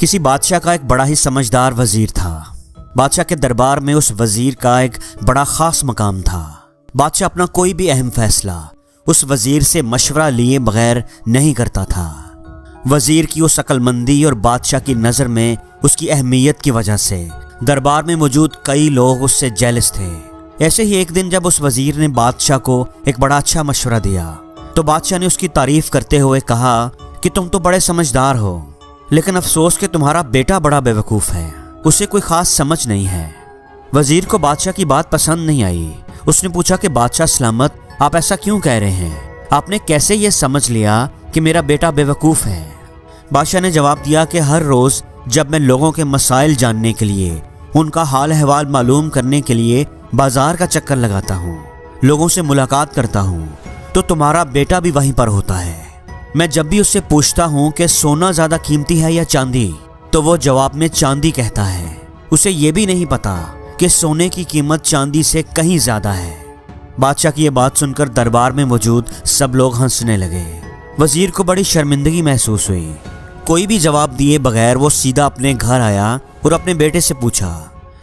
किसी बादशाह का एक बड़ा ही समझदार वजीर था। बादशाह के दरबार में उस वजीर का एक बड़ा खास मकाम था। बादशाह अपना कोई भी अहम फैसला उस वजीर से मशवरा लिए बगैर नहीं करता था। वजीर की उस अक्लमंदी और बादशाह की नज़र में उसकी अहमियत की वजह से दरबार में मौजूद कई लोग उससे जेलस थे। ऐसे ही एक दिन जब उस वजीर ने बादशाह को एक बड़ा अच्छा मशवरा दिया तो बादशाह ने उसकी तारीफ करते हुए कहा कि तुम तो बड़े समझदार हो, लेकिन अफसोस कि तुम्हारा बेटा बड़ा बेवकूफ़ है, उसे कोई ख़ास समझ नहीं है। वजीर को बादशाह की बात पसंद नहीं आई। उसने पूछा कि बादशाह सलामत, आप ऐसा क्यों कह रहे हैं? आपने कैसे ये समझ लिया कि मेरा बेटा बेवकूफ़ है? बादशाह ने जवाब दिया कि हर रोज़ जब मैं लोगों के मसाइल जानने के लिए, उनका हाल अहवाल मालूम करने के लिए बाजार का चक्कर लगाता हूँ, लोगों से मुलाकात करता हूँ, तो तुम्हारा बेटा भी वहीं पर होता है। मैं जब भी उससे पूछता हूँ कि सोना ज़्यादा कीमती है या चांदी, तो वो जवाब में चांदी कहता है। उसे ये भी नहीं पता कि सोने की कीमत चांदी से कहीं ज़्यादा है। बादशाह की ये बात सुनकर दरबार में मौजूद सब लोग हंसने लगे। वजीर को बड़ी शर्मिंदगी महसूस हुई। कोई भी जवाब दिए बगैर वो सीधा अपने घर आया और अपने बेटे से पूछा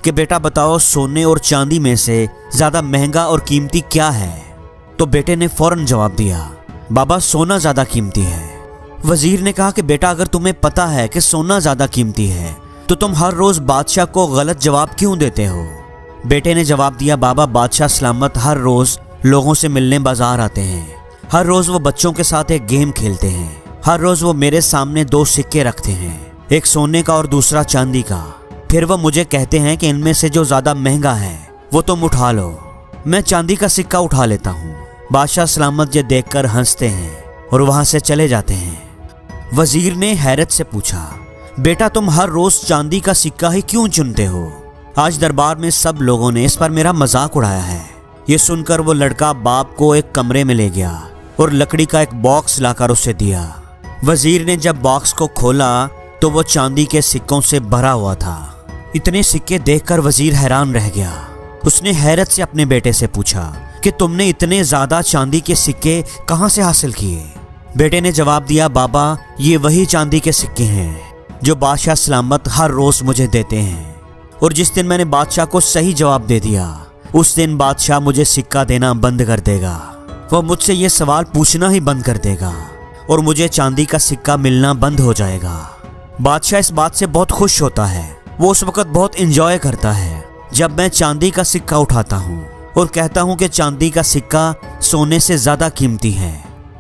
कि बेटा बताओ, सोने और चांदी में से ज़्यादा महंगा और कीमती क्या है? तो बेटे ने फौरन जवाब दिया, बाबा सोना ज़्यादा कीमती है। वजीर ने कहा कि बेटा अगर तुम्हें पता है कि सोना ज़्यादा कीमती है तो तुम हर रोज़ बादशाह को गलत जवाब क्यों देते हो? बेटे ने जवाब दिया, बाबा बादशाह सलामत हर रोज़ लोगों से मिलने बाजार आते हैं, हर रोज़ वो बच्चों के साथ एक गेम खेलते हैं, हर रोज़ वो मेरे सामने 2 सिक्के रखते हैं, एक सोने का और दूसरा चांदी का। फिर वो मुझे कहते हैं कि इनमें से जो ज़्यादा महंगा है वो तुम उठा लो। मैं चांदी का सिक्का उठा लेता हूँ। बादशाह सलामत ये देखकर हंसते हैं और वहाँ से चले जाते हैं। वजीर ने हैरत से पूछा, बेटा तुम हर रोज़ चांदी का सिक्का ही क्यों चुनते हो? आज दरबार में सब लोगों ने इस पर मेरा मजाक उड़ाया है। ये सुनकर वो लड़का बाप को एक कमरे में ले गया और लकड़ी का एक बॉक्स लाकर उसे दिया। वजीर ने जब बॉक्स को खोला तो वो चांदी के सिक्कों से भरा हुआ था। इतने सिक्के देखकर वजीर हैरान रह गया। उसने हैरत से अपने बेटे से पूछा कि तुमने इतने ज़्यादा चांदी के सिक्के कहाँ से हासिल किए? बेटे ने जवाब दिया, बाबा ये वही चांदी के सिक्के हैं जो बादशाह सलामत हर रोज़ मुझे देते हैं, और जिस दिन मैंने बादशाह को सही जवाब दे दिया उस दिन बादशाह मुझे सिक्का देना बंद कर देगा। वह मुझसे ये सवाल पूछना ही बंद कर देगा और मुझे चांदी का सिक्का मिलना बंद हो जाएगा। बादशाह इस बात से बहुत खुश होता है। वो उस वक़्त बहुत इंजॉय करता है जब मैं चांदी का सिक्का उठाता हूँ और कहता हूँ कि चांदी का सिक्का सोने से ज़्यादा कीमती है,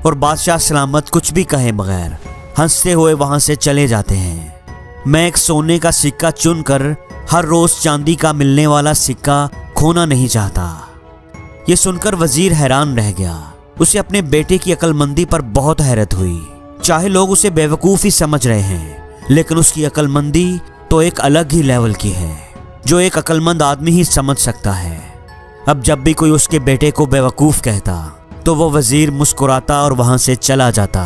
और बादशाह सलामत कुछ भी कहे बगैर हंसते हुए वहाँ से चले जाते हैं। मैं एक सोने का सिक्का चुनकर हर रोज़ चांदी का मिलने वाला सिक्का खोना नहीं चाहता। ये सुनकर वजीर हैरान रह गया। उसे अपने बेटे की अक्लमंदी पर बहुत हैरत हुई। चाहे लोग उसे बेवकूफ़ ही समझ रहे हैं, लेकिन उसकी अक्लमंदी तो एक अलग ही लेवल की है जो एक अक्लमंद आदमी ही समझ सकता है। अब जब भी कोई उसके बेटे को बेवकूफ़ कहता तो वो वजीर मुस्कुराता और वहाँ से चला जाता।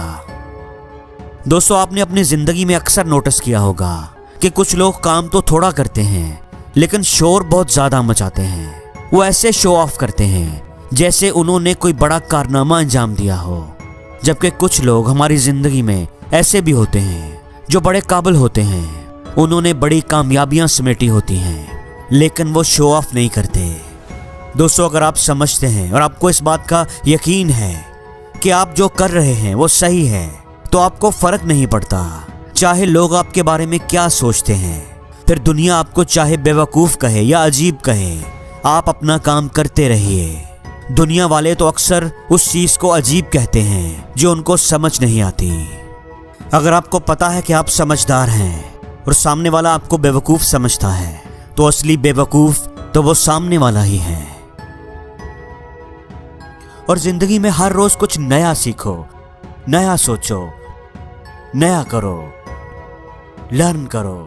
दोस्तों, आपने अपनी ज़िंदगी में अक्सर नोटिस किया होगा कि कुछ लोग काम तो थोड़ा करते हैं लेकिन शोर बहुत ज़्यादा मचाते हैं। वो ऐसे शो ऑफ करते हैं जैसे उन्होंने कोई बड़ा कारनामा अंजाम दिया हो, जबकि कुछ लोग हमारी ज़िंदगी में ऐसे भी होते हैं जो बड़े काबिल होते हैं, उन्होंने बड़ी कामयाबियां समेटी होती हैं, लेकिन वो शो ऑफ नहीं करते। दोस्तों, अगर आप समझते हैं और आपको इस बात का यकीन है कि आप जो कर रहे हैं वो सही है, तो आपको फ़र्क नहीं पड़ता चाहे लोग आपके बारे में क्या सोचते हैं। फिर दुनिया आपको चाहे बेवकूफ़ कहे या अजीब कहे, आप अपना काम करते रहिए। दुनिया वाले तो अक्सर उस चीज़ को अजीब कहते हैं जो उनको समझ नहीं आती। अगर आपको पता है कि आप समझदार हैं और सामने वाला आपको बेवकूफ़ समझता है, तो असली बेवकूफ़ तो वो सामने वाला ही है। और ज़िंदगी में हर रोज़ कुछ नया सीखो, नया सोचो, नया करो, लर्न करो।